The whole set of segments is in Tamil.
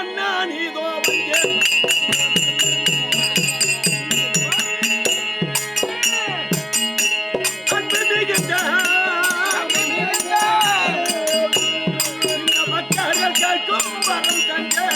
கண்ணா நீதோ வந்தே அன்பு மிகுந்த மக்கள் கேட்கும் வரம் தந்தே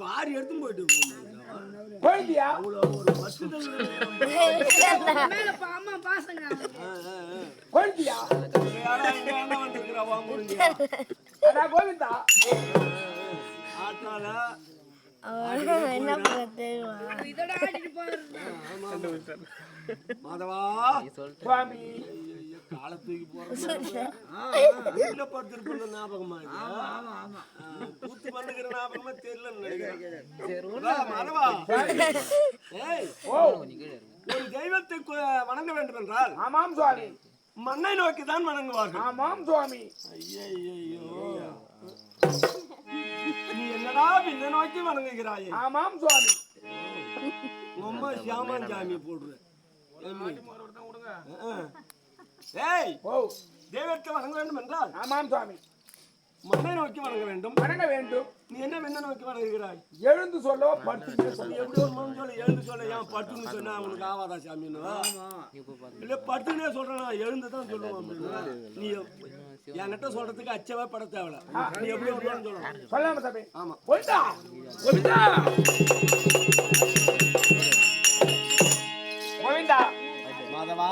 பாரி எடுத்து போயிட்டு போயிட்டியா அம்மா பாசங்க போயிட்டியா கோவிந்தா ஆத்தால என்ன இதோட ஆடிட்டு போறேன் மாதவா சுவாமி கால தூக்கி போறேன் படுத்திருப்ப ஞாபகமா கூத்து பண்ணுகிற ஞாபகமா தெரியலன்னு நினைக்கிறேன் மாதவா ஒரு தெய்வத்தை வணங்க வேண்டும் என்றால் ஆமாம் சுவாமி மண்ணை நோக்கி தான் வணங்குவார்கள் ஆமாம் சுவாமி ஐயோ நீ என்னடா பின்ன நோக்கி வணங்குகிறாய் ஆமாம் சுவாமி ரொம்ப சாமான் சாமி போடுற தெய்வத்தை வணங்க வேண்டும் என்றால் ஆமாம் சுவாமி மண்ணை நோக்கி வணங்க வேண்டும் வணங்க வேண்டும் நீ என்ன வெண்ண நோக்கி வணங்குகிறாய் எழுந்து சொல்ல படுத்து சொல்ல எப்படி ஒரு மணி சொல்ல எழுந்து சொல்ல ஏன் படுத்துன்னு சொன்னா அவனுக்கு ஆவாதா சாமின்னு இல்ல படுத்துனே சொல்றேன் எழுந்து தான் சொல்லுவான் நீ என்கிட்ட சொல்றதுக்கு அச்சவே பட தேவையில்ல நீ எப்படி வருவான்னு சொல்லணும் சொல்லாம சாமி ஆமா போயிட்டா கோவிந்தா மாதவா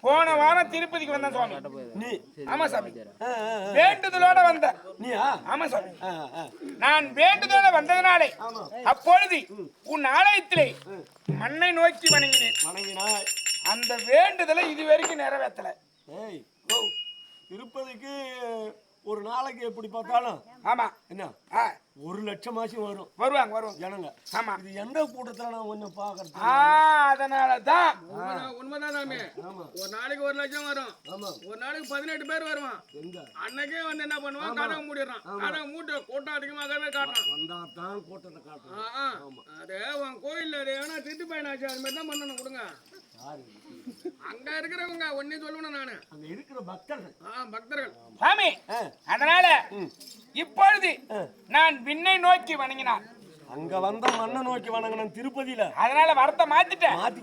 போன வாரம் திருப்பதிக்கு வந்தேன் சுவாமி நீ ஆமா சாமி வேண்டுதலோட வந்த நீ ஆமா சாமி நான் வேண்டுதலோட வந்ததனாலே அப்பொழுது உன் ஆலயத்திலே மண்ணை நோக்கி வணங்கினாய் அந்த வேண்டுதலை இதுவரைக்கும் நிறைவேற்றல திருப்பதிக்கு ஒரு நாளைக்கு எப்படி பார்த்தாலும் ஆமா என்ன 1,00,000 ஆச்சும் வருவாங்க ஜனங்க. ஆமா, இது எந்த கூட்டத்துல நான் கொஞ்சம் பாக்குறது. அதனாலதான் உண்மைதான் சாமி. ஒரு நாளைக்கு 1,00,000 வரும். ஒரு நாளைக்கு 18 பேர் வருவான். அன்னைக்கே வந்து என்ன பண்ணுவான், கதவை மூடிடுறான். கதவை மூட்டு கூட்டம் அதிகமாகவே காட்டுறான். வந்தா தான் கூட்டத்தை காட்டுறான். அது உன் கோயில் அது ஏன்னா திருட்டு பயனாச்சு, அது மாதிரி தான் பண்ணணும். கொடுங்க அங்க இருக்கிறவங்க ஒன்னே சொல்லணும். நானு அங்க இருக்கிற பக்தர்கள் சாமி. அதனால இப்பொழுது நான் விண்ணை நோக்கி வணங்கினான். அங்க வந்த மண்ணை நோக்கி வணங்கினேன் திருப்பதியில. அதனால வரத்தை மாத்தி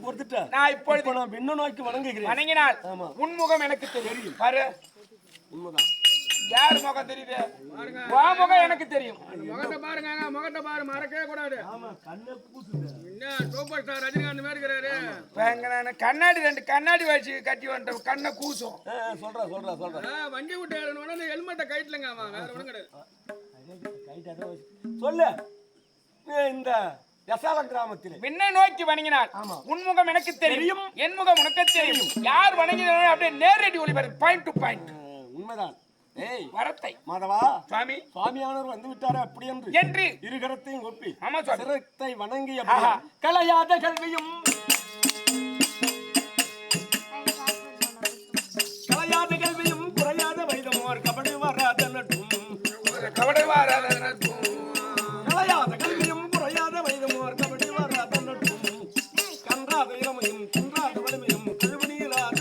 கொடுத்துட்டேன். நான் இப்பொழுது நான் விண்ணை நோக்கி வணங்கினால் உன்முகம் எனக்கு தெரியும். பாரு, உண்மைதான். யார் முகம் தெரியுது? முகம் எனக்கு தெரியும். முகத்தை பாருங்க, முகத்தை பாரு, மறக்கவே கூடாது. சூப்பர் ஸ்டார் ரஜினிகாந்த் மாதிரி இருக்கிறாரு. கண்ணாடி 2 கண்ணாடி வச்சு கட்டி வந்த கண்ணை கூசும். சொல்றேன். வண்டி விட்டு ஏறணும், ஹெல்மெட்டை கைட்லங்க. வேற ஒண்ணும் கிடையாது. சொல்லு. இந்த யசாலம் கிராமத்தில் விண்ணை நோக்கி வணங்கினார். உன்முகம் எனக்கு தெரியும், என் முகம் உனக்கு தெரியும். யார் வணங்கினாலும் அப்படியே நேரடி ஒளிபரப்பு, பாயிண்ட் டு பாயிண்ட். உண்மைதான். வரத்தை மாதவா சுவாமி, சுவாமியானவர் வந்து விட்டாரே அப்படி என்று இருகரத்தையும் கொப்பி சிரத்தை வணங்கிய கலையாத கல்வியும் குறையாத வைதமோர் கபடி வராத நட்டும் கலையாத கல்வியும் குறையாத வைதமோர் கபடி வராத நட்டும் கன்றாத இளமையும் குன்றாத வலிமையும் கழுவணியிலாத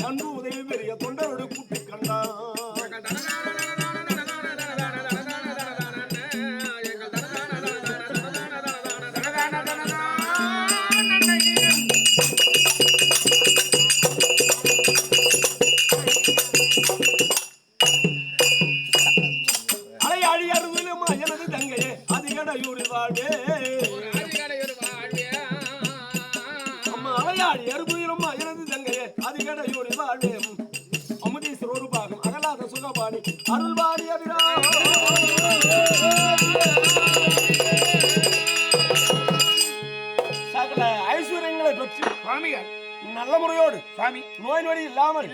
அன்பு உதவி பெரிய தொண்டரோடு கூட்டி கண்டான். அலையாடி அருவிலும் எனது தங்கையே அதிகடையூரில் வாழ்வே. அம்மா அலையாடி அருவிலும் எனது தங்கையே அதிகடையூரில் வாழ்வே. அமுதீஸ்வரர் ஒரு பாகம் அகலாத சுகபாணி அருள்வாடி அபிரா சகல ஐஸ்வர்யங்களை பெற்று சுவாமிகள் நல்ல முறையோடு சுவாமி நோய் நொடி இல்லாமல்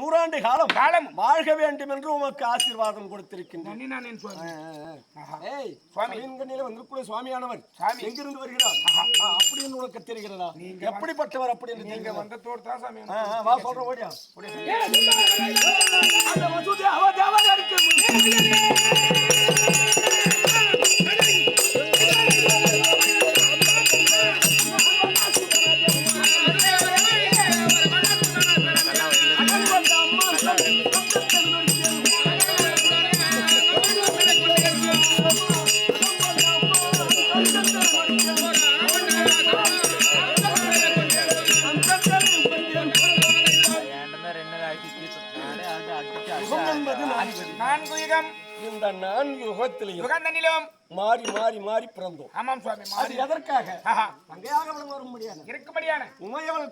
100 ஆண்டு காலம் வாழ்க வேண்டும் என்று உமக்கு ஆசீர்வாதம் கொடுத்திருக்கின்றேன். சுவாமியானவர் எங்கிருந்து வருகிறார் அப்படின்னு உனக்கு தெரிகிறதா? எப்படிப்பட்டவர் அப்படி என்று நீங்க வந்த தோடு தான் சாமி. வா சொல்ற ஓடியா அந்த மசூதி அவ தேவதாருக்கு இந்த 4 யுகத்திலும் மாறி மாறி மாறி பிறந்தோம். ஆமாம் சுவாமி. அது எதற்காக? தங்கையாக வர முடியாது, இருக்கும்படியான உமையவள்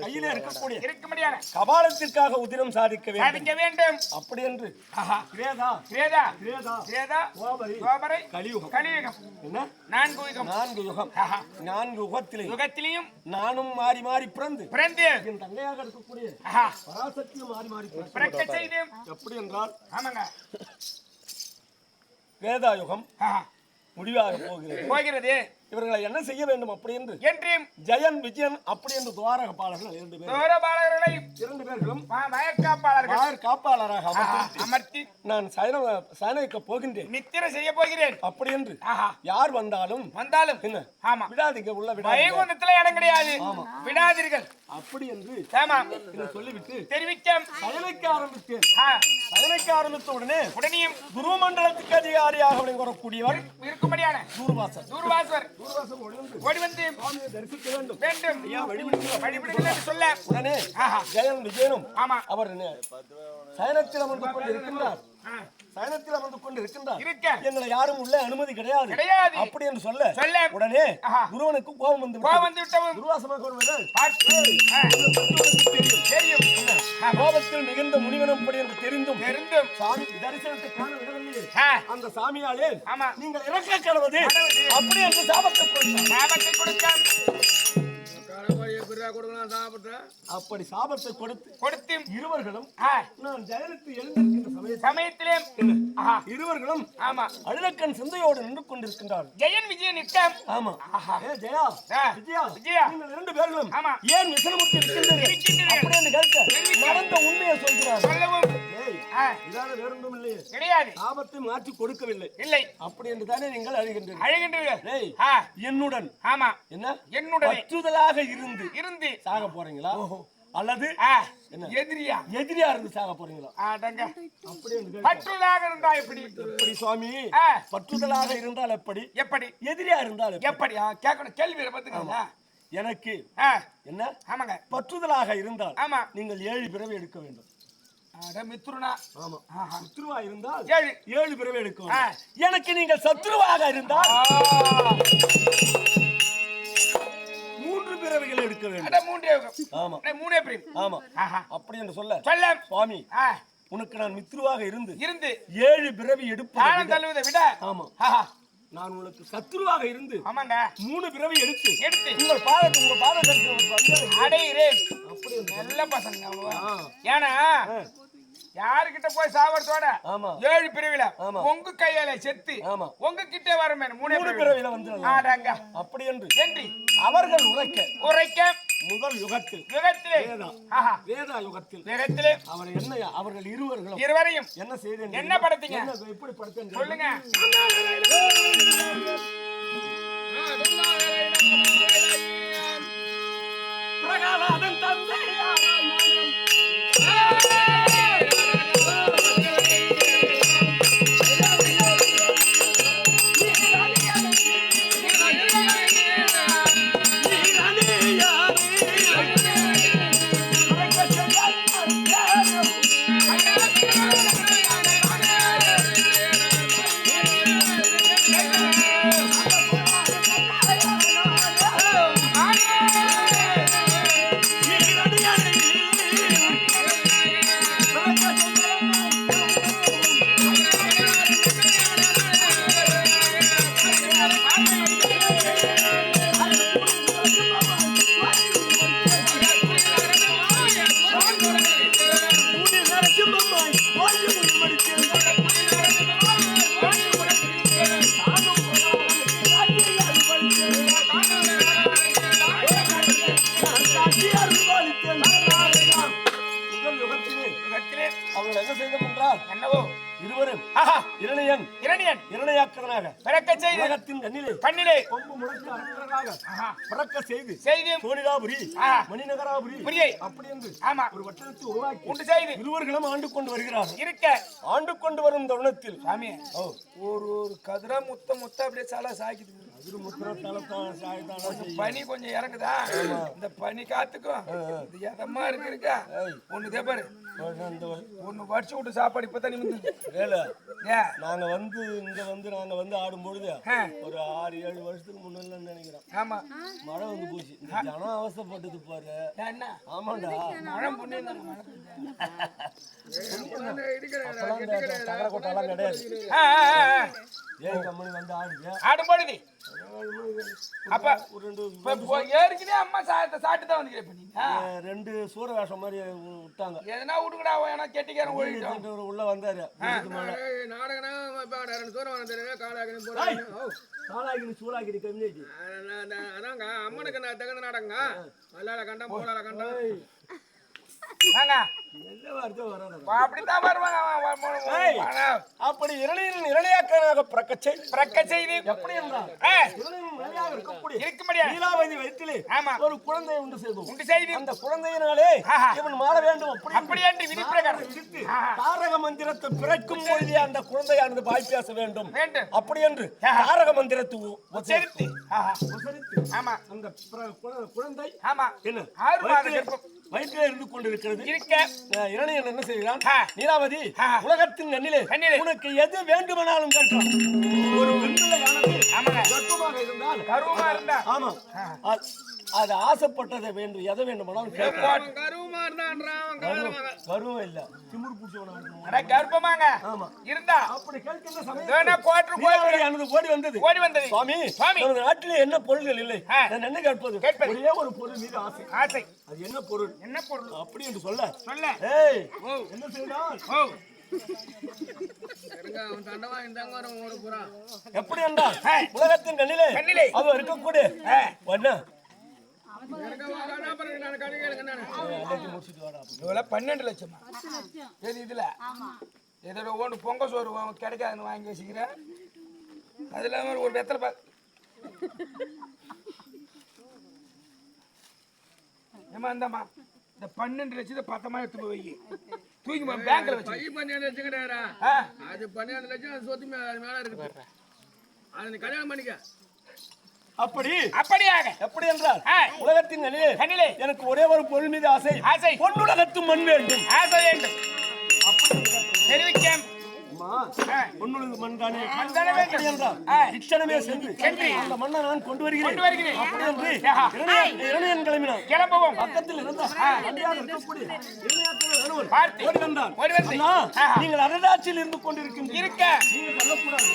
கையிலே இருக்கக்கூடிய இருக்கும்படியான கபாலத்திற்காக உதிரம் சாதிக்க வேண்டும். அப்படி என்று துவாபரை கலியுகம் என்ன 4 யுகம். 4 யுகத்திலேயும் நானும் மாறி மாறி பிறந்து என் தங்கையாக இருக்கக்கூடிய பராசக்தியும் மாறி மாறி பிறக்க செய்து. எப்படி என்றால் ஆமாங்க, வேதாயுகம் முடிவாக போகிறது. இவர்களை என்ன செய்ய வேண்டும் அப்படி என்று என்றும் ஜெயன் விஜயன் அப்படி என்று துவாரக பாலர்கள் 2 பேர் தூரபாலகர்களை 2 பேர்களும் வயற்காப்பாளர்கள் வார் காப்பாளராக அமர்த்தி நான் சயனிக்க போகின்றேன், நித்திரை செய்ய போகிறேன் அப்படி என்று ஆஹா யார் வந்தாலும் வந்தாலும் ஆமா விடாதீங்க, உள்ள விடாதீங்க, வைகுண்டத்துல இடம் கிடையாது, விடாதீர்கள் அப்படி என்று ஆமா என்று சொல்லிவிட்டு தெரிவிக்க சயனிக்க ஆரம்பித்தேன். ஆ, சயனிக்க ஆரம்பித்த உடனே உடனேயும் குருமண்டலத்துக்கு அதிகாரியாக வரக்கூடியவர் இருக்கும்படியான தூர்வாசர் தூர்வாசர் ஓடி வந்து சுவாமியை தரிசிக்க வேண்டும் வேண்டும் ஐயா வழிபடுங்கள் வழிபடுங்கள் என்று சொல்ல உடனே ஆஹா ஜெயன் விஜயனும் ஆமா அவர் சயனத்தில் அமர்ந்து கொண்டு இருக்கின்றார், சயனத்தில் அமர்ந்து கொண்டு இருக்கின்றார். இருக்க எங்களை யாரும் உள்ள அனுமதி கிடையாது கிடையாது அப்படி என்று சொல்ல சொல்ல உடனே ஆஹா. குருவனுக்கு கோபம் வந்து கோபம் வந்து விட்டவும் துர்வாசமாக கூறுவது, தெரியும் கோபத்தில் மிகுந்த முனிவனம் படி என்று தெரிந்தும் தெரிந்தும் சாமி தரிசனத்தை காண விடவில்லை. ஆ, அந்த சாமியாலே ஆமா நீங்கள் இறக்க கடவுது அப்படி என்று சாபத்தை கொடுத்தார். சாபத்தை கொடுக்க கடவுள் எப்படிடா கொடுக்கலாம் சாப்பிட்டா அப்படி சாபத்தை கொடுத்து இருவர்களும் ஆ, நான் ஜெயனுக்கு எழுந்திருக்கின்ற சமயத்திலே ஆஹா இருவர்களும் ஆமா அழுதக்கண் சிந்தையோடு நின்று கொண்டிருக்கின்றார்கள். ஜெயன் விஜயன் நிற்க ஆமா ஆஹா ஏ ஜெயா ஆ, விஜயா விஜயா நீங்கள் 2 பேர்களும் ஆமா ஏன் விசனமுற்றி இருக்கின்றீர்கள் இருக்கின்றீர்கள் அப்படி என்று கேட்க நடந்த உண்மையை சொல்கிறார். சொல்லவும் ஏய் ஆ, இதான வேறொன்றும் இல்லையே, கிடையாது சாபத்தை மாற்றி கொடுக்கவில்லை இல்லை அப்படி என்று தானே நீங்கள் அழுகின்றீர்கள். அழுகின்றீர்கள் ஏய் ஆ, என்னுடன் ஆமா என்ன என்னுடனே பற்றுதலாக இருந்து இருந்து சாக போறீங்களா அல்லது ஆ, என்ன எதிரியா எதிரியா இருந்து சாக போறீங்களா ஆடங்க அப்படி என்று கேட்க, பற்றுதாக இருந்தா எப்படி எப்படி சுவாமி ஆ, பற்றுதலாக இருந்தால் எப்படி, எப்படி எதிரியா இருந்தால் எப்படி? எப்படி கேட்கணும் கேள்வி பாத்துக்கா எனக்கு என்ன ஆமாங்க பற்றுதலாக இருந்தால் ஆமா நீங்கள் 7 பிறவி எடுக்க வேண்டும். அட மித்ருனா ஆமா சத்ருவா இருந்தால் 7 7 பிறவி எடுக்க வேண்டும். எனக்கு நீங்கள் சத்ருவாக இருந்தால் 3 பிறவிகள் எடுக்க வேண்டும். அட மூன்றே ஆமா மூணே பிரிவு ஆமா ஆஹா அப்படி என்று சொல்ல சொல்ல சுவாமி ஆ, உனக்கு நான் மித்ருவாக இருந்து இருந்து 7 பிறவி எடுப்பதை தானம் விட- தள்ளுவதை விட ஆமா ஆஹா நான் உனக்கு சத்ருவாக இருந்து ஆமாங்க 3 பிறவி எடுத்து எடுத்து உங்க பாத தரிசனம் அடைகிறேன் அப்படி என்று நல்ல பசங்க அவ்வளவா. ஆ. ஏன்னா யாருக்கிட்ட போய் சாவறதோட ஆமா 7 பிரிவுல ஆமா. உங்க கையால செத்து ஆமா உங்க கிட்டே வரமே மூணே 3 பிறவில வந்து ஆடாங்க அப்படி என்று என்று அவர்கள் உரைக்க முதல் யுகத்தில் யுகத்திலே வேதா ஆஹா வேதா யுகத்தில் யுகத்திலே அவர்கள் இருவர்களும் இருவரையும் என்ன செய்தேன் என்ன படுத்தீங்க எப்படி படுத்தேன் சொல்லுங்க பிரகலாதன் தந்தை அவர்கள் என்ன செய்தோம் என்றால் என்னவோ இருவரும் ஆஹா இரணியன் இரணையாக்கதனாக பிறக்க செய்து உலகத்தின் கண்ணிலே கொம்பு முளைத்து அரக்கர்களாக பிறக்க செய்து செய்து சோனிகாபுரி ஆஹா. மணிநகராபுரி புரியை அப்படி என்று ஆமா ஒரு வட்டத்தை உருவாக்கி உண்டு செய்து இருவர்களும் ஆண்டு கொண்டு வருகிறார்கள். இருக்க ஆண்டு கொண்டு வரும் தருணத்தில் சாமி ஒரு கதிரா முத்த அப்படியே சாலா சாக்கிது பனி கொஞ்சம் இறங்குதா இந்த பனி காத்துக்கும் இது எதமா இருக்கா ஒண்ணு தேப்பாரு ஒண்ணு வடிச்சு விட்டு சாப்பாடு இப்பதான் நிமிந்து வேலை ஏ நாங்க வந்து ஆடும்பொழுது ஒரு 6-7 வருஷத்துக்கு முன்னால நினைக்கிறேன். ஆமா மழை வந்து போச்சு. இந்த ஜனம் அவசப்பட்டது பாரு. என்ன ஆமாண்டா மழை பொண்ணு தகர கொட்டாலாம் கிடையாது. ஆ ஏன் கம்பெனி வந்து ஆடுது ஆடும்பொழுது அப்ப ஒரு ரெண்டு இப்ப ஏற்கனவே அம்மா சாப்பிட்டு தான் வந்துக்கிறேன் இப்ப நீங்க ரெண்டு சூற வேஷம் மாதிரி விட்டாங்க. எதனா விடுங்கடா அவன் கெட்டிக்காரன் ஓடிட்டோம் உள்ள வந்தாரு. நாடகனா ரெண்டு சோறு வாங்க தெரியும் காலாக்கினு போறாங்க. காலாகினி சூடாகினி கம்யூனிட்டி அதாங்க அம்மனுக்கு நான் தகுந்த நாடகங்க. வல்லால கண்டம் போலால கண்டம். எல்லா வார்த்தையும் வராது. அப்படித்தான் வருவாங்க. அப்படி இரணையின் இரணையாக்கனாக பிறக்க செய்தி எப்படி என்றால் இருக்க முடியாது. லீலாவதி வயிற்றிலே ஒரு குழந்தையை உண்டு செய்து அந்த குழந்தையினாலே இவன் மாற வேண்டும். அப்படி என்று விதிப்பிரகாரம் தாரக மந்திரத்தை பிறக்கும் பொழுதே அந்த குழந்தையானது வாய் பேச வேண்டும். அப்படி என்று தாரக மந்திரத்தை உச்சரித்து அந்த குழந்தை என்ன வயிற்றிலே இருந்து கொண்டிருக்கிறது. இரணையன் என்ன செய்கிறான்? நீலாவதி, உலகத்தின் கண்ணிலே உனக்கு எது வேண்டுமானாலும் கேட்கலாம். ஒரு பெண்பிள்ளையானது கர்ப்பமாக இருந்தால் கருவமா இருந்தா ஆமா அது ஆசைப்பட்டதை வேண்டும், எதை வேண்டுமானாலும் கேட்கலாம். கருவம் இல்ல திமிரு பூச்சவனா கர்ப்பமாங்க இருந்தா அப்படி கேட்கின்ற சமயம் ஓடி வந்தது. சுவாமி, நமது நாட்டிலே என்ன பொருள்கள் இல்லை, நான் என்ன கேட்பது? ஒரே ஒரு பொருள் மீது ஆசை. அது என்ன பொருள்? அப்படி என்று சொல்ல ஏய் என்ன செய்யலாம்? எப்படி என்றால் உலகத்தின் கண்ணிலே அது இருக்கக்கூடிய என்ன 12 லட்சமா இதுல இதோட ஒன்று பொங்க சோறு கிடைக்காதுன்னு வாங்கி வச்சுக்கிறேன். அதுல ஒரு வெத்தலை ஏமா இந்தம்மா இந்த 12 லட்சத்தை 10 எடுத்து போய் வை. தூக்கி பேங்க்ல வச்சு 12 லட்சம் கிடையாதா? அது 12 லட்சம் அது சொத்து மேல இருக்கு. அது நீ கல்யாணம் பண்ணிக்க. அப்படியாக எப்படி என்றால் உலகத்தின் கண்ணிலே எனக்கு ஒரே ஒரு பொருள் மீது ஆசை. பொன்னுலகத்து மண் வேண்டும். ஆசை வேண்டும். தெரிவிக்கேன் பொன்னுலகு மண் தானே வேண்டும் என்றால் இச்சனமே சென்று அந்த மண்ணை நான் கொண்டு வருகிறேன். அப்படி என்று இரணையன் கிளம்பினான். பக்கத்தில் நீங்கள் அரசாட்சியில் இருந்து கொண்டிருக்கின்ற நீங்கள் சொல்லக்கூடாது.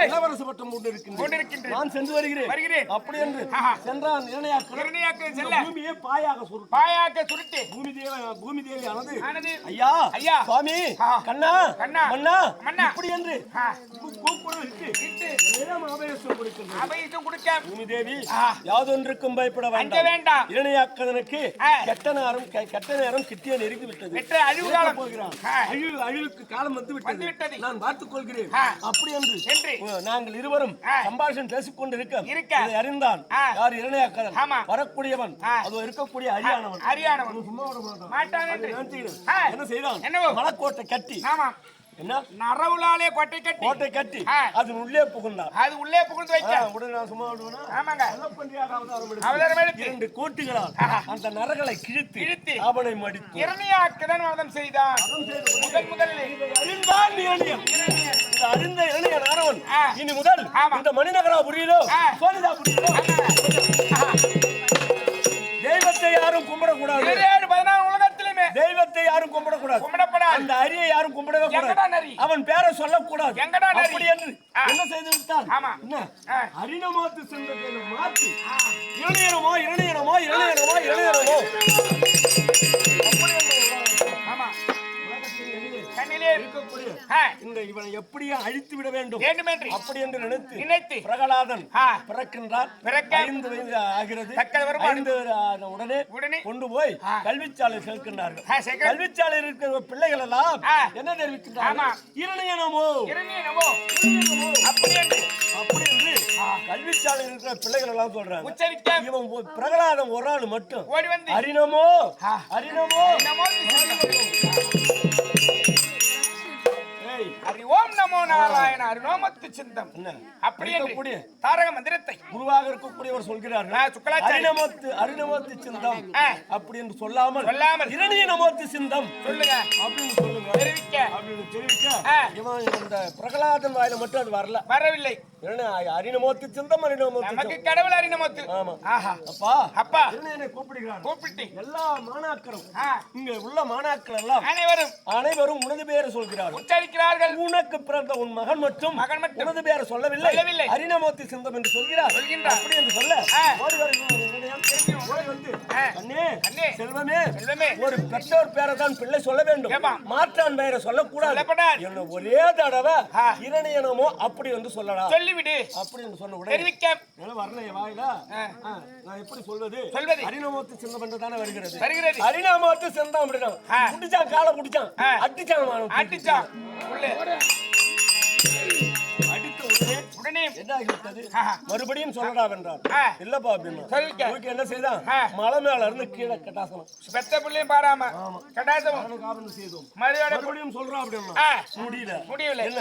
இளவரசு பட்டம் கொண்டிருக்கின்றேன். நான் சென்று வருகிறேன். அப்படி என்று சென்றான். பூமியை பாயாக சுருட்டி பூமி தேவியானது ஐயா சுவாமி கண்ணா மன்னா இப்படி என்று பூமி தேவி யாதொன்றுக்கும் பயப்பட வேண்டாம். இரணையாக்கதனுக்கு கெட்ட நேரம் கிட்டிய நெருங்கி விட்டது. அழிவுக்கு காலம் வந்து விட்டது. நான் பார்த்துக் கொள்கிறேன். அப்படி என்று நாங்கள் இருவரும் சம்பாஷணம் பேசிக் கொண்டிருக்க அறிந்தான் யார் இரணையாக்கதன் வரக்கூடியவன். அது இருக்கக்கூடிய அரியானவன் சும்மா விட மாட்டான். என்ன செய்தான்? மலக்கோட்டை கட்டி என்ன நரவுலாலே கோட்டை கட்டி அது உள்ளே புகுந்தான். அது உள்ளே புகுந்து வைக்க உடனே நான் சும்மா விடுவேனா? ஆமாங்க. அவதாரம் எடுத்து 2 கோட்டுகளால் அந்த நரகளை கிழித்து அவனை மடித்து இரணையாக்கதன் வதம் செய்தான். முதலில் அறிந்தான் இரணியன். இந்த அறிந்த இரணியன் ஆனவன் இனி முதல் இந்த மணிநகராபுரியிலோ சோனிதாபுரியிலோ தெய்வத்தை யாரும் கும்பிடக்கூடாது. 14 உலகத்திலுமே தெய்வத்தை யாரும் கும்பிடக்கூடாது. அந்த அரியை யாரும் கும்பிடவே கூடாது. அவன் பேரை சொல்லக்கூடாது. அப்படி என்று என்ன செய்து விட்டான்? அரிணமாத்து சென்றதை மாற்றி இரணையனமோ இவனை எப்படியே அழித்து விட வேண்டும் அப்படி என்று நினைத்து பிரகலாதன் பிறக்கின்றான். 5 வயது ஆகிறது. உடனே கொண்டு போய் கல்விச்சாலை சேர்க்கின்றார்கள். கல்விச்சாலையில் இருக்கிற பிள்ளைகள் எல்லாம் என்ன தெரிவிக்கின்றார்கள்? இரணையனமோ அப்படி என்று கல்விச்சாலையில் இருக்கிற பிள்ளைகள் எல்லாம் சொல்றாங்க. இவன் பிரகலாதன் ஒரு ஆள் மட்டும் அரிணமோ ஓம் நமோ நாராயண அருணோமத்து சிந்தம் அப்படி என்று தாரக மந்திரத்தை குருவாக இருக்கக்கூடியவர் சொல்கிறார்கள். அருணமோத்து சிந்தம் அப்படி என்று சொல்லாமல் இரணியனமோத்து சிந்தம் சொல்லுங்க அப்படின்னு சொல்லுங்க. தெரிவிக்க இவன் இந்த பிரகலாதன் வாயில மட்டும் அது வரவில்லை. அரிணமோத்து சிந்தம் அரிணமோத்து நமக்கு கடவுள் அறிணமோத்து. ஆமா. ஆஹா. அப்பா அப்பா என்னை கூப்பிடுகிறார். கூப்பிட்டு எல்லா மாணாக்கரும் இங்க உள்ள மாணாக்கர் எல்லாம் அனைவரும் உனது பேரை சொல்கிறார்கள், உச்சரிக்கிறார்கள். உனக்கு பிறந்த உன் மகன் மட்டும் உனது பேரை சொல்லவில்லை, அரிணமோத்தி சிந்தம் என்று சொல்கிறார். அப்படி என்று சொல்ல ஓடி வந்து, அண்ணே செல்வமே, ஒரு பெற்றோர் பேரை தான் பிள்ளை சொல்ல வேண்டும், மாற்றான் பெயரை சொல்லக்கூடாது. என்ன ஒரே தடவை இரணியனமோ அப்படி வந்து சொல்லலாம் சொல்லிவிடு அப்படி என்று சொன்ன உடனே வரலையே வாயிலா நான் எப்படி சொல்வது? அரிணமோத்து சிந்தம் என்று தானே வருகிறது. அரிணமோத்து சிந்தம் அப்படின்னா குடிச்சான், காலை குடிச்சான், அடிச்சான் உடனே என்ன ஆகிவிட்டது? மறுபடியும் சொல்லடா வென்றார். இல்லப்பா அப்படின்னா என்ன செய்தான்? மலை மேல இருந்து கீழே கட்டாசனம் பெத்த பிள்ளையும் பாராம கட்டாசனம் செய்தோம். மறுபடியும் சொல்றான் அப்படின்னா முடியல. என்ன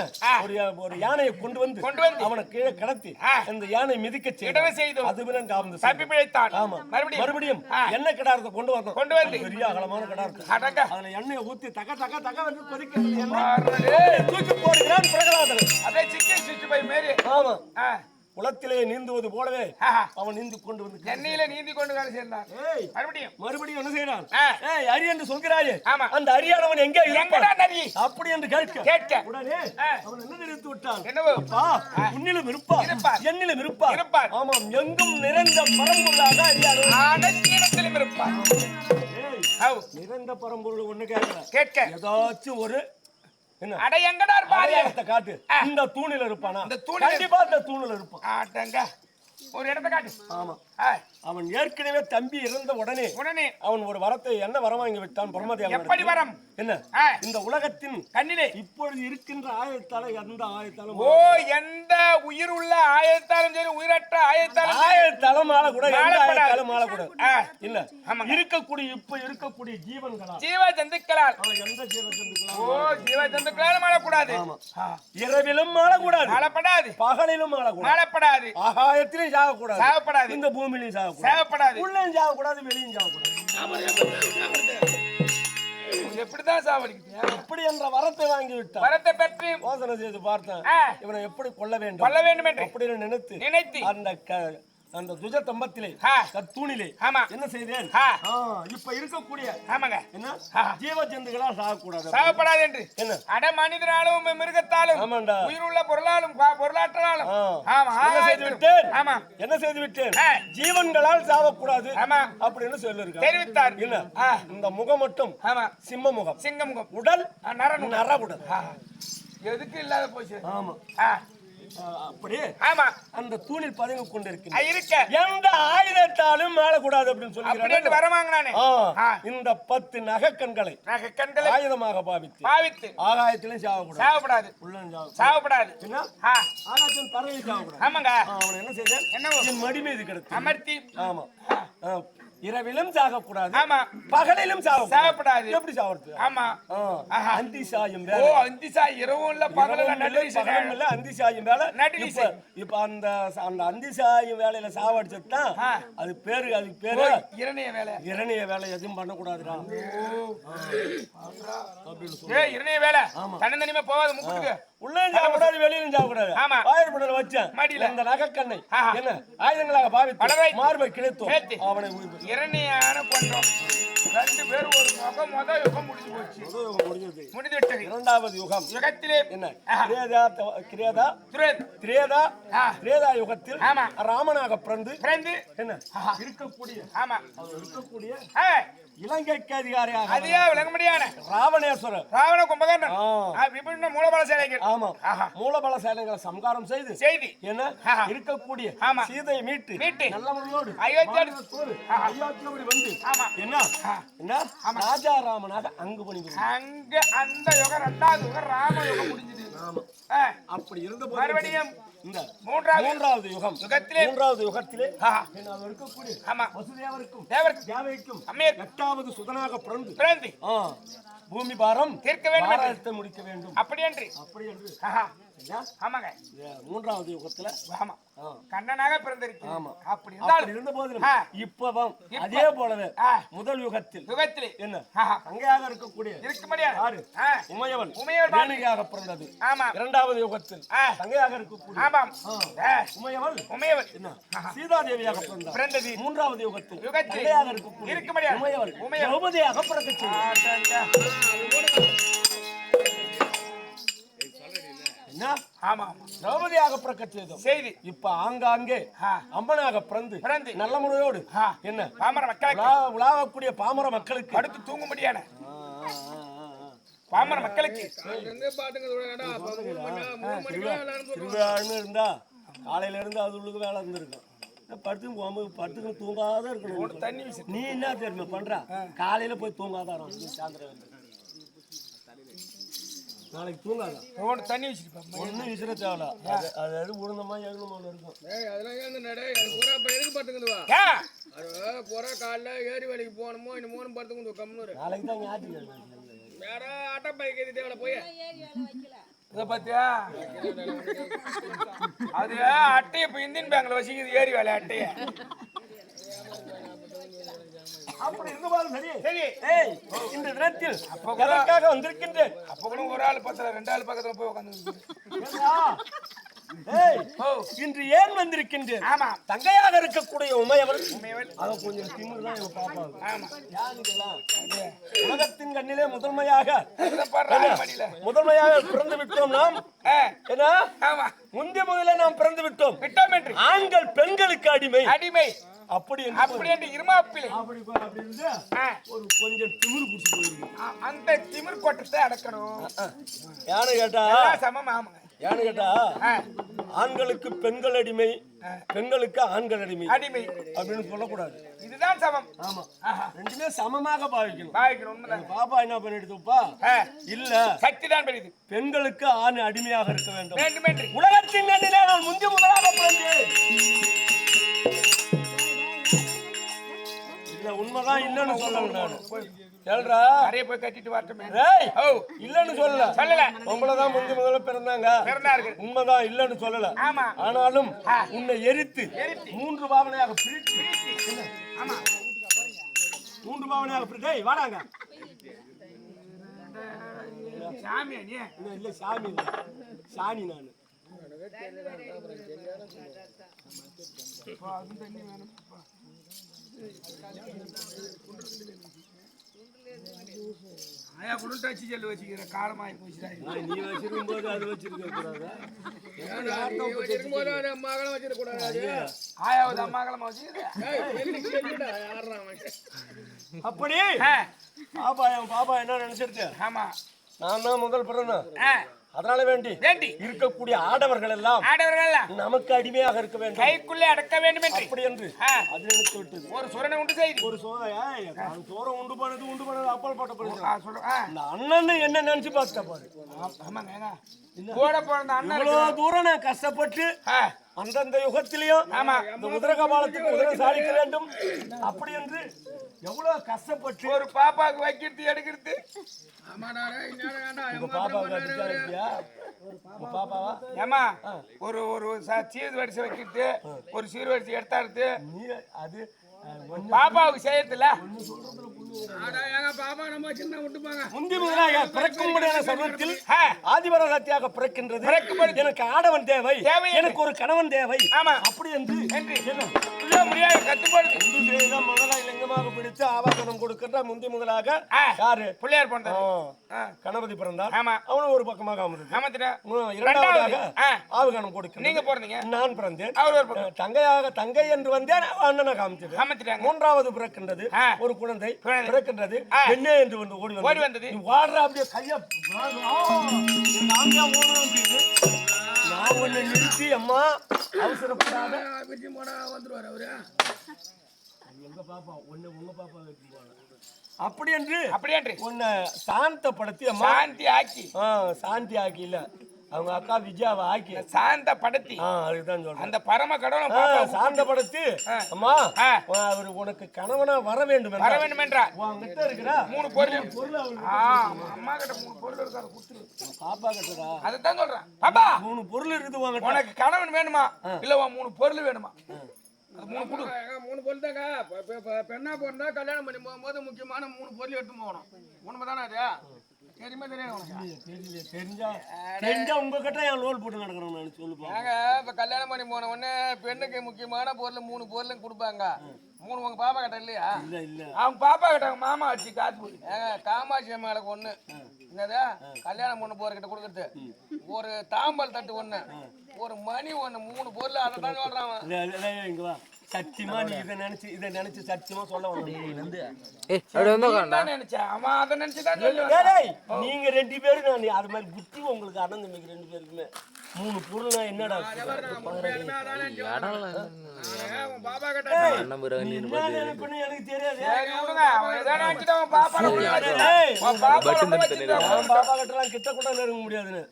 ஒரு யானையை கொண்டு வந்து அவனை கீழே கடத்தி அந்த யானை மிதிக்க செய்தோம். அதுவரை காவந்து தப்பி பிழைத்தான். ஆமா. மறுபடியும் எண்ணெய் கிடாரத்தை கொண்டு வந்து பெரிய அகலமான கிடாரத்தை அதுல எண்ணெயை ஊத்தி தக்க தக்க தக்க வந்து கொதிக்க தூக்கி போடுகிறான் பிரகலாதன். அப்படியே சிக்கன் 65 மேரி. ஆமா. குளத்திலே நீந்துவது போலவே அவன் நீந்து கொண்டு வந்து எண்ணெயில நீந்தி கொண்டு வேலை செய்தான். மறுபடியும் என்ன செய்யறான்? அரி என்று சொல்கிறாயே, அந்த அரியானவன் எங்கே இருப்பான் அப்படி என்று கேட்க உடனே அவன் என்ன நிறுத்தி விட்டான்? உன்னிலும் இருப்பார், என்னிலும் இருப்பார். ஆமாம், எங்கும் நிறைந்த பரம்பொருளாக அரியானவன் இருப்பார். நிறைந்த பரம்பொருள் ஒண்ணு கேட்க ஏதாச்சும் ஒரு அடையங்கடார் காட்டு. இந்த தூணில இருப்பானா? கண்டிப்பா இந்த தூணில இருப்பான். ஒரு இடத்தை காட்டு. ஆமா. அவன் ஏற்கனவே தம்பி இறந்த உடனே அவன் ஒரு வரத்தை என்ன வரம் வாங்கி விட்டான் பிரம்மதேவன். எப்படி வரம்? என்ன? இந்த உலகத்தின் கண்ணிலே இப்பொழுது இருக்கின்ற ஆயத்தால எந்த ஆயத்தாலும் எந்த உயிர் உள்ள ஆயத்தாலும் சரி, உயிரற்ற ஆயத்தாலும் ஆளக்கூட, எந்த ஆயத்தாலும் ஆளக்கூட இல்ல. இருக்கக்கூடிய இப்ப இருக்கக்கூடிய ஜீவன்களால், ஜீவ ஜந்துக்களால், எந்த ஜீவ ஜந்துக்களால் ஜீவ ஜந்துக்களாலும் ஆளக்கூடாது. இரவிலும் ஆளக்கூடாது, ஆளப்படாது. பகலிலும் ஆளப்படாது. ஆகாயத்திலும் சாகக்கூடாது, இந்த பூமியிலும் சாகப்படாது, உள்ளேயும் சாகக்கூடாது, வெளியும் சாகக்கூடாது. எப்படிதான் சாவடிக்குது? இப்படி என்ற வரத்தை வாங்கி விட்டான். வரத்தை பெற்று யோசனை செய்து பார்த்தேன், இவனை எப்படி கொல்ல வேண்டும் என்று அப்படின்னு நினைத்து அந்த துஜ தம்பத்திலே தூணிலே என்ன செய்தேன்? இப்ப இருக்கக்கூடிய என்ன ஜீவ ஜந்துகளால் சாகக்கூடாது என்று அட மனிதனாலும் மிருகத்தாலும் உயிருள்ள பொருளாலும் பொருளாற்றாலும் என்ன செய்து விட்டேன்? ஜீவன்களால் சாகக்கூடாது அப்படின்னு சொல்லிருக்காங்க, தெரிவித்தார். இல்ல இந்த முகம் மட்டும் சிம்ம முகம், உடல் நர உடல், எதுக்கு இல்லாத போச்சு. ஆமா. அப்படியே அந்த தூணில் பதுங்கி கொண்டிருக்க எந்த ஆயுதத்தாலும் ஆளக்கூடாது அப்படின்னு சொல்லி வரவாங்க. இந்த 10 நகக்கண்களை ஆயுதமாக பாவித்து ஆகாயத்திலும் சாகக்கூடாது, உள்ளம் சாகப்படாது, ஆகாயத்திலும் தரையில் சாகக்கூடாது. ஆமாங்க. அவன் என்ன செய்தான்? என்ன மடி மீது கிடத்து அமர்த்தி. ஆமா. இரவிலும் சாகக்கூடாது, பகலிலும் சாகக்கூடாது. எப்படி சாவது? ஆமா. அந்தி சாயும் வேலை. அந்தி சாய் இரவும் இல்ல, பகலும் இல்ல, அந்தி சாயும் வேலை. இப்ப அந்த அந்தி சாயும் வேலையில சாவடிச்சதுதான் அது பேரு. அதுக்கு பேரு இரணிய வேலை. எதுவும் பண்ணக்கூடாதுடா இரணிய வேலை. தன்னந்தனிமே போகாது, முக்குக்கு உள்ளேயும் சாகக்கூடாது, வெளியிலும் சாகக்கூடாது. வாயிற்படல வச்சேன் மடியில இந்த நகக்கண்ணை என்ன ஆயுதங்களாக பாவித்து மார்பை கிடைத்தோம். அவனை இரணியான பண்றோம். 2 பேரும் ஒரு முகம் யுகம் முடிஞ்சு போச்சு. முடிந்துவிட்டது. இரண்டாவது யுகத்திலே என்ன திரேதா யுகத்தில் ராமனாக பிறந்து என்ன இருக்கக்கூடிய இலங்கைக்கு அதிகாரியாக விளங்க முடியாது ராவணேஸ்வரர், ராவண கும்பகர்ணன் மூலபல சேனைகள். ஆமா. மூலபல சேனைகளை சம்காரம் செய்து என்ன இருக்கக்கூடிய சீதையை மீட்டு நல்லவர்களோடு அயோத்தியோடு வந்து என்ன ராஜாராமனாக அங்கு பணிந்து அங்க அந்த யுகம் 2வது யுகம் ராம யுகம் முடிஞ்சது. அப்படி இருந்த மறுபடியும் இந்த மூன்றாவது யுகத்திலே இருக்கக்கூடிய வசுதேவருக்கும் தேவகிக்கும் 8வது சுதனாக பிறந்து பூமி பாரம் தீர்க்க வேண்டும், முடிக்க வேண்டும். அப்படி என்று ஆமாங்க. மூன்றாவது யுகத்துல ஆமா கண்ணனாக பிறந்திருக்கு. ஆமா. அப்படி இருந்தாலும் இருந்த போதிலும் இப்பவும் அதே போலவே முதல் யுகத்தில் என்ன தங்கையாக இருக்கக்கூடிய இருக்க முடியாது. யாரு? உமையவள் உமையவள் வேணியாக பிறந்தது. ஆமா. இரண்டாவது யுகத்தில் தங்கையாக இருக்கக்கூடிய ஆமாம் உமையவள் என்ன சீதாதேவியாக பிறந்தது. மூன்றாவது யுகத்தில் தங்கையாக இருக்கக்கூடிய இருக்க முடியாது. உமையவள் திரௌபதியாக பிறக்கச் செய்தார். என்ன? ஆமா திரௌபதியாக பிறக்கச் செய்தோம். செய்தி இப்ப ஆங்காங்கே அம்மனாக பிறந்து நல்ல முறையோடு என்ன பாமர மக்களுக்கு உலாவக்கூடிய பாமர மக்களுக்கு அடுத்து தூங்க முடியாது. பாமர மக்களுக்கு திருவிழான்னு இருந்தா காலையில இருந்து அது உள்ளுக்கு வேலை இருந்திருக்கும். படுத்துக்கு தூங்காத இருக்கணும். தண்ணி வீசு. நீ என்ன தெரியுமா பண்ற? காலையில போய் தூங்காதான் சாயந்தரம் நாளைக்கு தூங்காதான் தண்ணி வச்சுட்டு ஒன்னும் விசிற தேவையில்ல. அது உழுந்தமா எழுந்தமான இருக்கும். காலைல ஏரி வேலைக்கு போகணுமோ இன்னும் படுத்துக்கு கம்னு நாளைக்கு தான் ஞாயிற்றுக்கிழமை. வேற ஆட்டம் பைக்கிறது தேவையில்ல போய் இத பாத்தியா அது அட்டைய இப்ப இந்தியன் பேங்க்ல வசிக்குது ஏரி வேலை அட்டைய. அப்படி இருந்தாலும் சரி சரி. இந்த தினத்தில் எதற்காக வந்திருக்கின்றேன்? அப்ப கூட ஒரு ஆள் பக்கத்துல ரெண்டு ஆள் பக்கத்துல போய் உட்காந்து இன்று ஏன் வந்திருக்கின்றேன்? ஆமா தங்கையாக இருக்கக்கூடிய உமையவள் அவ கொஞ்சம் திமிர் தான் இவன் பாப்பாங்க. ஆமா உலகத்தின் கண்ணிலே முதன்மையாக முதன்மையாக பிறந்து விட்டோம் நாம். என்ன முந்தைய முதல்ல நாம் பிறந்து விட்டோம். என்று ஆண்கள் பெண்களுக்கு அடிமை அடிமை அப்படி என்று இருமாப்பிள்ளை ஒரு கொஞ்சம் திமிரு புடிச்சு போயிருக்கு. அந்த திமிர் கோட்டத்தை அடக்கணும். யாரு கேட்டா சமம். ஆமா யாரு கேட்டா ஆண்களுக்கு பெண்கள் அடிமை பெண்களுக்கு ஆண்கள் அடிமை அப்படின்னு சொல்லக்கூடாது. இதுதான் சமம். ஆமா ரெண்டுமே சமமாக பாவிக்கணும். உண்மைதான். பாப்பா என்ன பண்ணிடுதுப்பா இல்ல சக்தி தான் பெரியது. பெண்களுக்கு ஆண் அடிமையாக இருக்க வேண்டும் என்று உலகத்தின் கண்ணிலே நான் முந்தி முதலாக பிறந்தேன். இல்ல உண்மைதான் இல்லன்னு சொல்லல நான் சொல்றா நிறைய போய் கட்டிட்டு வரட்டுமே. இல்லன்னு சொல்லல உங்களதான் முந்தி முதல்ல பிறந்தாங்க உண்மைதான் இல்லன்னு சொல்லல. ஆனாலும் உன்னை எரித்து மூன்று பாவனையாக பிரித்து மூன்று பாவனையாக பிரித்து வாடாங்க சாமி இல்ல சாமி சாணி நானு ஆயா குடுட்டாச்சி ஜெல் வச்சுக்கிற காலமாயி போச்சு. நீ வச்சிருக்கும் போது அது வச்சிருக்க கூடாது. அம்மாக்களும் வச்சிருக்க கூடாது. ஆயாவது அம்மாக்களமா வச்சுக்கிற அப்படி பாப்பா என்ன நினைச்சிருச்சு? ஆமா நான் தான் முதல் பிறந்தேன். அதனால வேண்டி இருக்கக்கூடிய ஆடவர்கள் எல்லாம் நமக்கு அடிமையாக இருக்க வேண்டும் கைக்குள்ளே அடக்க வேண்டும் என்று அப்படி என்று அது நினைத்து விட்டது. ஒரு சுரணை உண்டு செய்து ஒரு சோரம் உண்டு பண்ணது அப்பல் போட்ட பிறகு இந்த அண்ணன் என்ன நினைச்சு பார்த்தா பாரு. ஆமாங்க கூட பிறந்த அண்ணன் இவ்வளவு தூரம் நான் கஷ்டப்பட்டு அந்தந்த யுகத்திலையும் இந்த உதிர கபாலத்துக்கு உதிரை சாதிக்க வேண்டும் அப்படி என்று எவ்வளவு கஷ்டப்பட்டு ஒரு பாப்பாவுக்கு வைக்கிறது எடுக்கிறது. ஏமா ஒரு சீர் வரிசை வைக்கிறது ஒரு சீர் வரிசை எடுத்தாடுது அது பாப்பாவுக்கு செய்யறதுல முந்தி முதலாக பிறக்கும் சமூகத்தில் ஆதிபரகத்தியாக பிறக்கின்றது. எனக்கு ஆடவன் தேவை எனக்கு ஒரு கணவன் தேவை அப்படி என்று முடியாது கட்டுப்பாடு முதலாக லிங்கமாக பிடித்து ஆவாகனம் கொடுக்கின்ற முந்தி முதலாக யாரு பிள்ளையார் பிறந்தார் கணபதி பிறந்தார். ஆமா அவனும் ஒரு பக்கமாக அமர்ந்து இரண்டாவதாக ஆவிகானம் கொடுக்க நீங்க பிறந்தீங்க நான் பிறந்தேன். தங்கை என்று வந்தேன் அண்ணனை காமிச்சது. மூன்றாவது பிறக்கின்றது ஒரு குழந்தை பிறக்கின்றது என்ன என்று வந்து ஓடி வந்தது வாடுற அப்படியே கைய நான் ஒண்ணு நிறுத்தி அம்மா அவசரப்படாத வந்துருவாரு அவரு எங்க பாப்பா உங்க பாப்பா வைக்கும் போல அப்படி என்று உன்னை சாந்தப்படுத்தி சாந்தி ஆக்கி சாந்தி ஆக்கி இல்ல அவங்க அக்கா விஜயாவை ஆக்கி சாந்த படுத்தி அதுதான் சொல்றேன். அந்த பரம கடவுளை சாந்த படுத்தி அம்மா அவர் உனக்கு கணவனா வர வேண்டும் என்றார். உன்கிட்ட இருக்கிறா 3 பொருள் அம்மா கிட்ட 3 பொருள் இருக்காரு குடுத்துரு. பாப்பா கிட்டடா. அதுதான் சொல்றேன். பாப்பா 3 பொருள் இருக்குது உன்கிட்ட. உனக்கு கணவன் வேணுமா இல்ல 3 பொருள் வேணுமா? அது 3 கொடு. 3 பொருள் தாங்க. பெண்ணா பிறந்தா கல்யாணம் பண்ணி போகும்போது முக்கியமான 3 பொருள் எடுத்து போகணும். உண்மைதானே அது? தெரியுமா தெரியாது உனக்கு? தெரிஞ்சா உங்ககிட்ட என் லோல் போட்டு நடக்கிறோம் நான் சொல்லுப்போம். ஏங்க இப்ப கல்யாணம் பண்ணி போன உடனே பெண்ணுக்கு முக்கியமான பொருள் 3 பொருளும் கொடுப்பாங்க. 3 உங்க பாப்பா கிட்ட இல்லையா? இல்ல அவங்க பாப்பா கிட்ட அவங்க மாமா வச்சு காத்து போய் ஏங்க காமாட்சி அம்மாளுக்கு 1 என்னதா கல்யாணம் பொண்ணு போறகிட்ட கொடுக்கறது, ஒரு தாம்பல் தட்டு 1, ஒரு மணி 1, 3 பொருள். அதை தான் சொல்றான். இங்க வா. சத்தியமா நீ இதை நினைச்சு சத்தியமா சொல்ல நினைச்சேன். அவன் அதை நினைச்சுதான் சொல்லுவேன். நீங்க 2 பேரும் நான் அது மாதிரி புத்தி உங்களுக்கு அண்ணன் தம்பிக்கு 2 பேருக்குமே 3 பொருள்னா என்னடா பாபா கிட்ட எனக்கு தெரியாது. பாப்பா பாப்பா கிட்ட கிட்ட கூட நெருங்க முடியாதுன்னு.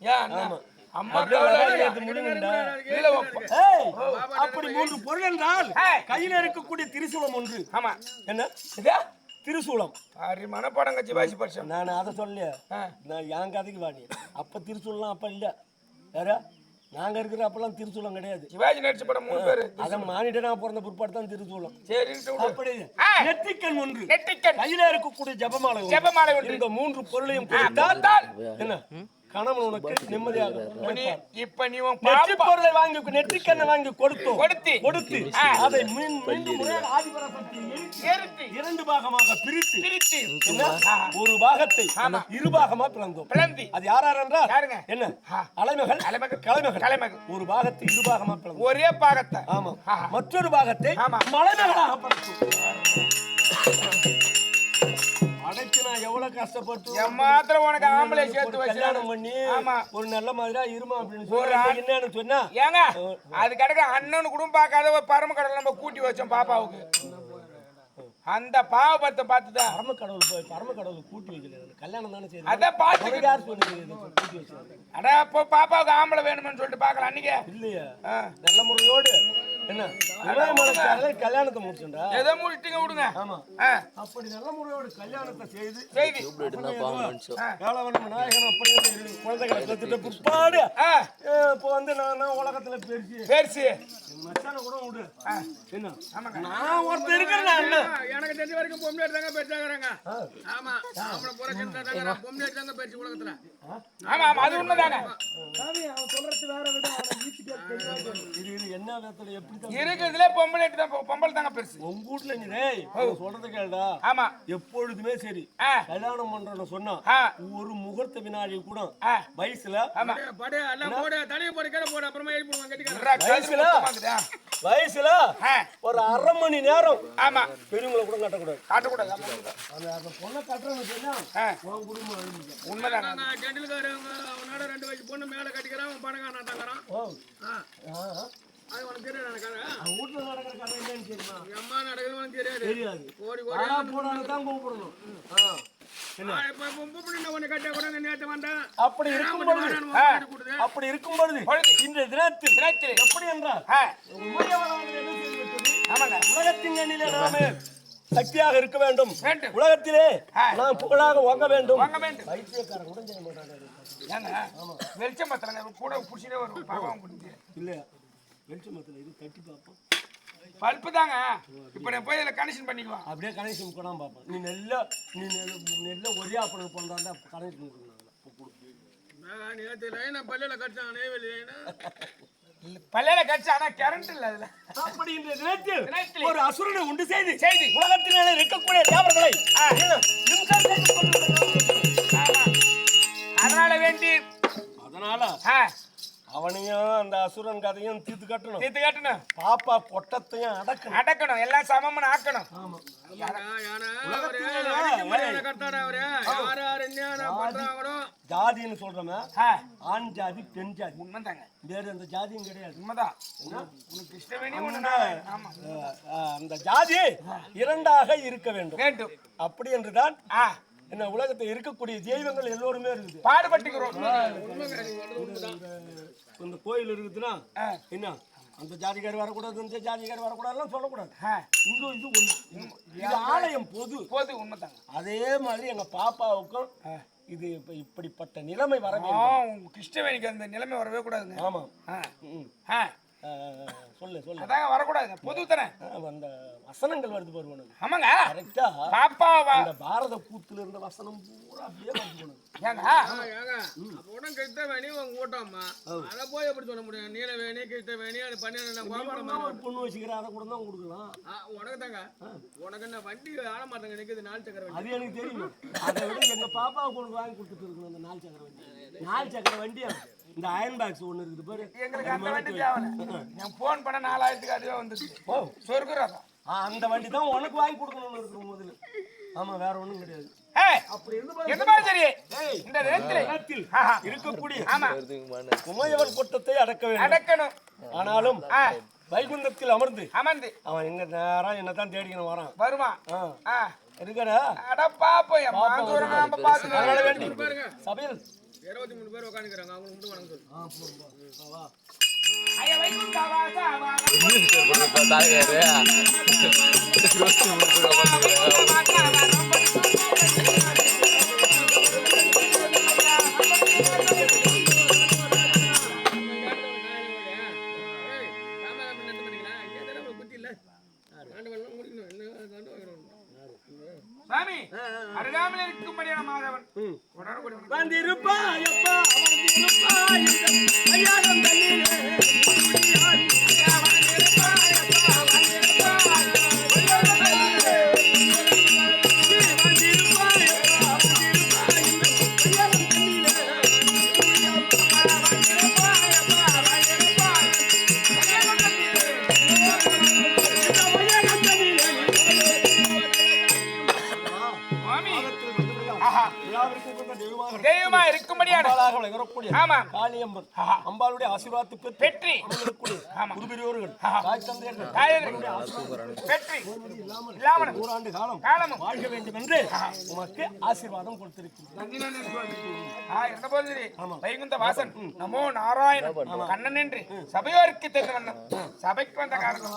அப்படி 3 பொருள் என்றால் கையில இருக்கக்கூடிய திரிசூலம் 1. ஆமா. என்ன திரிசூலம்? மனப்பாடம் கட்சி வாசி பரிசம். நான் அதை சொல்ல நான் என் கதைக்கு வாடி. அப்ப திரிசூலம் அப்ப இல்ல. வேற நாங்க இருக்கிற அப்பெல்லாம் திருச்சூலம் கிடையாது. சிவாஜி நடிச்ச படம் 3 பேரு. அத மானிடனா பிறந்த பிற்பாடு தான் திருச்சூலம். சரி அப்படி நெற்றிக்கண் 1. நெற்றிக்கண் கையில இருக்கக்கூடிய ஜெபமாலை 1. இந்த 3 பொருளையும் கொடுத்தால் என்ன கணவன் உனக்கு நிம்மதியாக. இப்ப நீ உன் நெற்றி பொருளை வாங்கி நெற்றிக்கண்ணை வாங்கி கொடுத்து அதை மீண்டும் எடுத்து 2 பாகமாக பிரித்து ஒரு பாகத்தை 2 பாகமா பிளந்தோம். அது யார் என்றால் என்ன அலைமகள் கலைமகள் ஒரு பாகத்தை 2 பாகமா பிளந்தோம். ஒரே பாகத்தை. ஆமா. மற்றொரு பாகத்தை மலைமகளாக படைத்தோம். அடைச்சு நான் எவ்வளவு கஷ்டப்பட்டு மாத்திரம் உனக்கு ஆம்பளை சேர்த்து கல்யாணம் பண்ணி ஒரு நல்ல மாதிரியா இருமா அப்படின்னு என்னன்னு சொன்னா ஏங்க அது கிடக்க அண்ணனு கூட பார்க்காத ஒரு பரம கடவுள் நம்ம கூட்டி வச்சோம் பாப்பாவுக்கு. அந்த பாவத்தை பார்த்துதான் பரம கடவுள் கூட்டி வைக்கல. கல்யாணம் தானே செய்யுது. அதான் பார்த்து யார் சொன்னீங்க கூட்டி வச்சாங்க? அடா அப்போ பாப்பாவுக்கு ஆம்பளை வேணும்னு சொல்லிட்டு பார்க்கலாம். அன்னைக்கு இல்லையா நல்ல முறையோடு என்ன கல்யாணத்தை முடிச்சுண்டா ஏதோ முடிச்சுங்க விடுங்க. ஆமா. அப்படி நல்ல முறையோடு கல்யாணத்தை செய்து நாயகன் அப்படி குழந்தைகளை கத்துட்டு பிற்பாடு இப்போ வந்து நான் உலகத்துல பெருசு மச்சான கூட விடு. என்ன நான் ஒருத்தர் இருக்கிறேன். எனக்கு தெரிஞ்ச வரைக்கும் பொம்பளை எடுத்தாங்க பெருசாகிறாங்க. ஆமா ஆம்பளை புறக்கிட்டாங்க பொம்பளை எடுத்தாங்க பெருசு உலகத்துல. ஆமா ஆமா அது உண்மைதானே. அவன் சொல்றது வேற விட என்ன விதத்துல எப்படி இருக்குதுல பொம்பளை தாங்க பெருசு. உங்க வீட்டுல நீ சொல்றது கேளுடா. ஆமா எப்பொழுதுமே சரி கல்யாணம் பண்றோம்னு சொன்னா ஒரு முகூர்த்த வினாடி கூட வயசுல வயசுல ஒரு 1/2 மணி நேரம் ஆமா பெரியவங்களை கூட காட்டக்கூடாது. அந்த பொண்ணை கட்டுறோம்னு சொன்னா உன் குடும்பம் உண்மைதான். ரெண்டு வயசு பொண்ணு மேல கட்டிக்கிறான் பணக்காரன். அது உனக்கு தெரியாது. வீட்டுல நடக்கிற கதை என்னன்னு தெரியுமா? அம்மா நடக்குது தெரியாது. ஓடி தான் கூப்பிடணும். அப்படி இருக்கும் பொழுது இந்த தினத்தில் எப்படி என்றால் உலகத்தின் எண்ணிலே நாமே சக்தியாக இருக்க வேண்டும். உலகத்திலே நாம் புகழாக வாங்க வேண்டும். வைத்தியக்காரன் கூட செய்ய மாட்டாங்க. வெளிச்சம் பத்திரம் கூட புடிச்சிட்டே வரும். இல்லையா வெளிச்சம் பத்திரம் இது தட்டி பார்ப்போம். பல்பு தாங்க. இப்ப நான் போய் இதுல கனெக்ஷன் பண்ணிக்குவா. அப்படியே கனெக்ஷன் கூட பாப்பேன். நீ நெல்ல ஒரே ஆப்பனுக்கு பண்றாங்க கனெக்ஷன் கொடுக்கணும். பள்ளியில கட்டான் பள்ளியில கட்சி ஆனா கரண்ட் இல்ல அதுல. அப்படி இந்த நேரத்தில் ஒரு அசுரனை உண்டு செய்து உலகத்திலே இருக்கக்கூடிய தேவர்களை அதனால அவனையும் அந்த அசுரன் கதையும் தீர்த்து கட்டணும். பாப்பா பொட்டத்தையும் அடக்கணும். எல்லாம் சமம்னு ஆக்கணும். ஜாதின்னு சொல்றோமே ஆண் ஜாதி பெண் ஜாதி உண்மைதாங்க. வேற அந்த ஜாதியும் கிடையாது. உண்மைதான். அந்த ஜாதி 2ஆக இருக்க வேண்டும். அப்படி என்றுதான் என்ன உலகத்துல இருக்கக்கூடிய தெய்வங்கள் எல்லோருமே இருக்குது. பாடுபட்டுக்கிறோம். இந்த கோயில் இருக்குதுன்னா என்ன அந்த ஜாதிகார் வரக்கூடாது, இந்த ஜாதிகார் வரக்கூடாதுலாம் சொல்லக்கூடாது. இங்க இது ஒண்ணு, இது ஆலயம் பொது போது உண்மைதாங்க. அதே மாதிரி எங்க பாப்பாவுக்கும் இது இப்படிப்பட்ட நிலைமை வர வேண்டும். கிருஷ்ணவேணிக்கு அந்த நிலைமை வரவே கூடாதுங்க. ஆமா. சொல்லு சொல்லு. அதாங்க வரக்கூடாதுங்க, பொது தானே. அந்த வசனங்கள் வருது பாரு. ஆமாங்க கரெக்டா பாப்பா இந்த பாரத கூத்துல இருந்த வசனம் பூரா அப்படியே வருது. ஏங்க அப்போ கிட்ட வேணி உங்க கூட்டம்மா அதை போய் எப்படி சொல்ல முடியும்? நீல வேணி கிட்ட வேணி அது பண்ணி பொண்ணு வச்சுக்கிற அதை கூட தான் கொடுக்கலாம். உனக்கு தாங்க, உனக்கு என்ன வண்டி ஆட மாட்டாங்க நிற்குது 4 சக்கர வண்டி. அது எனக்கு தெரியும். அதை விட எங்க பாப்பாவை கொண்டு வாங்கி கொடுத்துட்டு இருக்கணும் அந்த 4 சக்கர வண்டி. 4 சக்கர வண்டி இந்த அயன் பாக்ஸ் ஒண்ணு இருக்குது பாரு. எங்களுக்கு அந்த வண்டி தேவை. நான் போன் பண்ண 4000க்கு அதுவே வந்துருச்சு. சொர்க்கராதா அந்த வண்டி தான் உனக்கு வாங்கி கொடுக்கணும்னு இருக்கு முதல்ல. ஆமா, வேற ஒண்ணும் கிடையாது. அப்படி எந்த மாதிரி சரி இந்த நேரத்தில் இருக்கக்கூடிய ஆமா உமையவர் கூட்டத்தை அடக்கணும். ஆனாலும் வைகுண்டத்தில் அமர்ந்து அவன் எங்க நேரம் என்னதான் தேடிக்கணும் வரான் வருமா இருக்கடா. அட பாப்போம் நம்ம பாத்து வேண்டி சபையில் 23 பேர் உட்காந்துக்கிறாங்க. அவங்க மட்டும் வணங்க சொல்லு. ஐயா வைகுண்டா வாசா வா சாமி அருகாமல் இருக்கும்படியான மாதவன் வந்திருப்பாயப்பா ஐயாரம் தண்ணிலே தெய்வமா இருக்கும்படியான அம்பாளுடைய ஆசீர்வாதத்தை பெற்று குருபெரியோர்கள் தாய் தந்தையர்கள் பெற்றி இல்லாமல் 100 ஆண்டு காலம் வாழ்க வேண்டும் என்று உமக்கு ஆசீர்வாதம் கொடுத்திருக்கிறேன். வைகுந்த வாசன் நமோ நாராயணன் கண்ணன் என்று சபையோருக்கு தெரிந்து வண்ணம் சபைக்கு வந்த காரணம்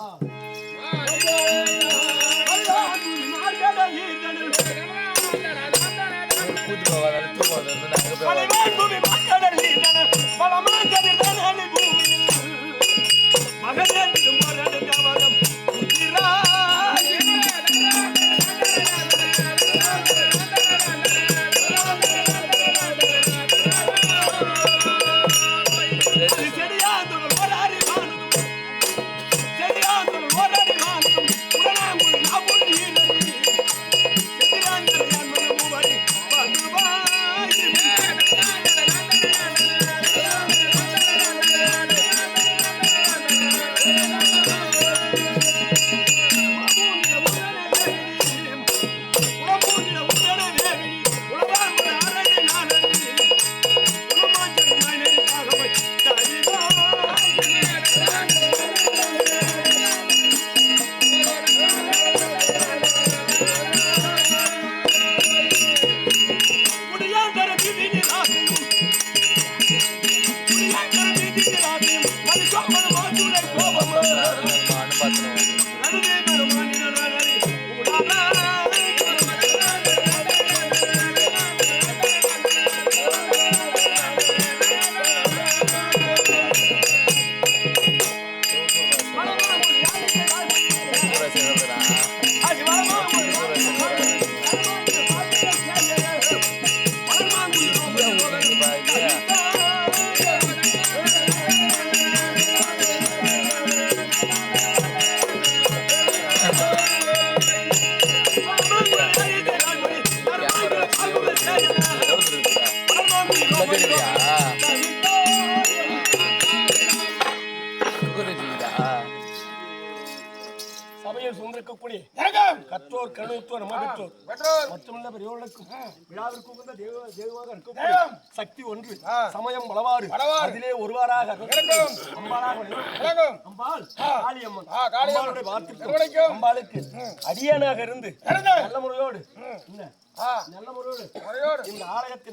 சபையில் சுமந்திருக்கக்கூடிய கற்றோர் கணுத்தோர் மகற்றோர் மற்றமுள்ள பெரியோர்களுக்கும் விழாவிற்கு உகந்த தெய்வமாக இருக்கக்கூடிய சக்தி ஒன்று சமயம் பலவாறு அதிலே ஒருவாறாக அம்பாள் காளியம்மன் அம்பாளுடைய வார்த்தை அம்பாளுக்கு அடியானாக இருந்து நல்ல முறையோடு நல்ல முறையோடு முறையோடு இந்த ஆலயத்தை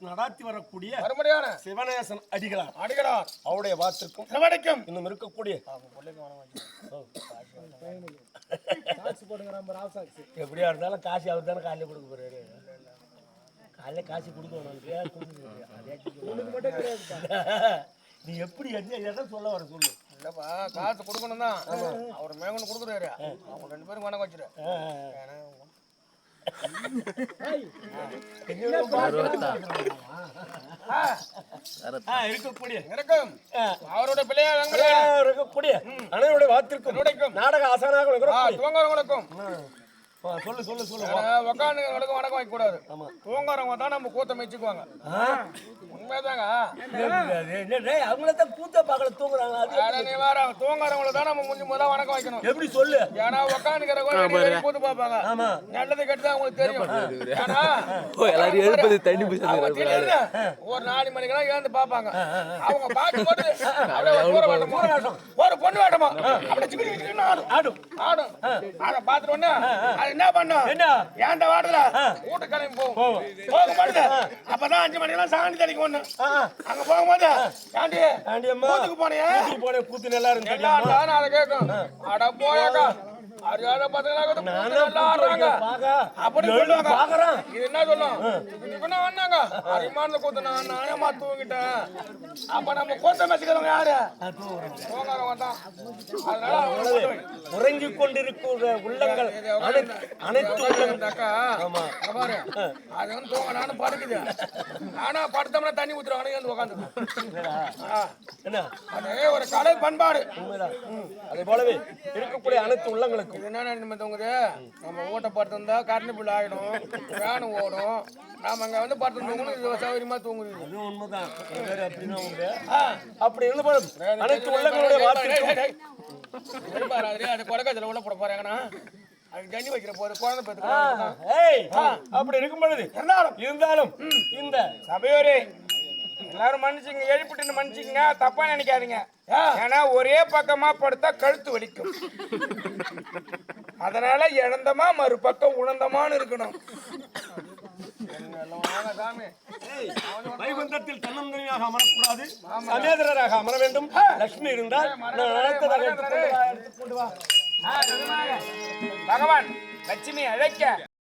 நடாத்தி வரக்கூடிய மறுபடியான சிவநேசன் அடிகளார் அடிகளார் அவருடைய வாத்திற்கும் சிவனுக்கும் இன்னும் இருக்கக்கூடிய எப்படியா இருந்தாலும் காசு அவர் தானே காலையில கொடுக்க போறாரு. காலையில காசு கொடுக்கணும் நீ எப்படி எதை சொல்ல வர சொல்லு. இல்லப்பா காசு கொடுக்கணும் தான் அவர் மேகன் கொடுக்குறாரு. அவங்க 2 பேரும் கணக்கு வச்சிரு. இருக்கக்கூடிய இருக்கும் அவருடைய பிள்ளையார் இருக்கக்கூடிய அனைவருடைய வாத்திற்கும் நாடக ஆசானாக துவங்குறவங்களுக்கும் சொல்லு சொல்லு சொல்லு. உட்காந்துங்களுக்கும் வணக்கம் வைக்க கூடாது. தூங்குறவங்க தான் நம்ம கூத்த மெச்சுக்குவாங்க. உண்மைதாங்க. அவங்களதான் கூத்த பாக்கல தூங்குறாங்க. நீ வேற தூங்குறவங்களை தான் நம்ம முதல்ல வணக்கம் வைக்கணும். எப்படி சொல்லு. ஏன்னா உட்காந்துக்கிறவங்க கூத்து பார்ப்பாங்க. நல்லது கெட்டது அவங்களுக்கு தெரியும். ஏன்னா ஒரு 4 மணிக்கெல்லாம் ஏந்து பார்ப்பாங்க. அவங்க பார்க்கும் போது ஒரு பொண்ணு வேட்டமா ஆடும் ஆடும் அதை பார்த்துட்டு உடனே என்ன பண்ணும் ஏன்டா வாடல வீட்டு கிளம்பி போகும்போது அப்பதான் 5 மணிக்கெல்லாம் சாணி தெளிக்க ஒண்ணு அங்க போகும்போது கூத்துக்கு போனேன் கூத்து நல்லா இருக்கு எல்லாம் அதை கேட்கும். அட போயாக்கா அறியாத பசங்களாக அப்படி சொல்லுவாங்க. இது என்ன சொல்லும் வந்தாங்க அரிமான கூத்து நானேமா தூங்கிட்டேன். அப்ப நம்ம கூத்த மெச்சுக்கிறவங்க யாரு தூங்குறவங்க தான். அதனால உறங்கிக் கொண்டிருக்கிற உள்ளங்கள் அனைத்து உள்ளங்கள்க்கா பாரு அது வந்து தூங்க நானும் படுக்குது. ஆனா படுத்தோம்னா தண்ணி ஊத்துறவங்க வந்து உட்காந்து அதே ஒரு கலை பண்பாடு. அதே போலவே இருக்கக்கூடிய அனைத்து உள்ளங்களுக்கு என்னென்ன தூங்குது. நம்ம ஊட்ட படுத்திருந்தா கரண்ட் பில் ஆகிடும், ஃபேனு ஓடும். நாம அங்க வந்து படுத்து சௌகரியமா தூங்குது. உண்மைதான். அப்படி இருந்து அனைத்து உள்ளங்களுடைய அது கொடக்கத்துல உள்ள போட போறாங்கன்னா அதுக்கு தண்ணி வைக்கிற போது குழந்தை அப்படி இருக்கும் பொழுது இருந்தாலும் இந்த சபையோரே எல்லாரும் மன்னிச்சுங்க, எழுப்பிட்டு மன்னிச்சுங்க, தப்பா நினைக்காதீங்க. ஏன்னா ஒரே பக்கமா படுத்தா கழுத்து வலிக்கும். அதனால இழந்தமா மறுபக்கம் உணர்ந்தமான்னு இருக்கணும். வைகுந்தத்தில் தன்னந்தனியாக அமரக்கூடாது, சமேதரராக அமர வேண்டும். லட்சுமி இருந்தால் பகவான் லட்சுமி அழைக்க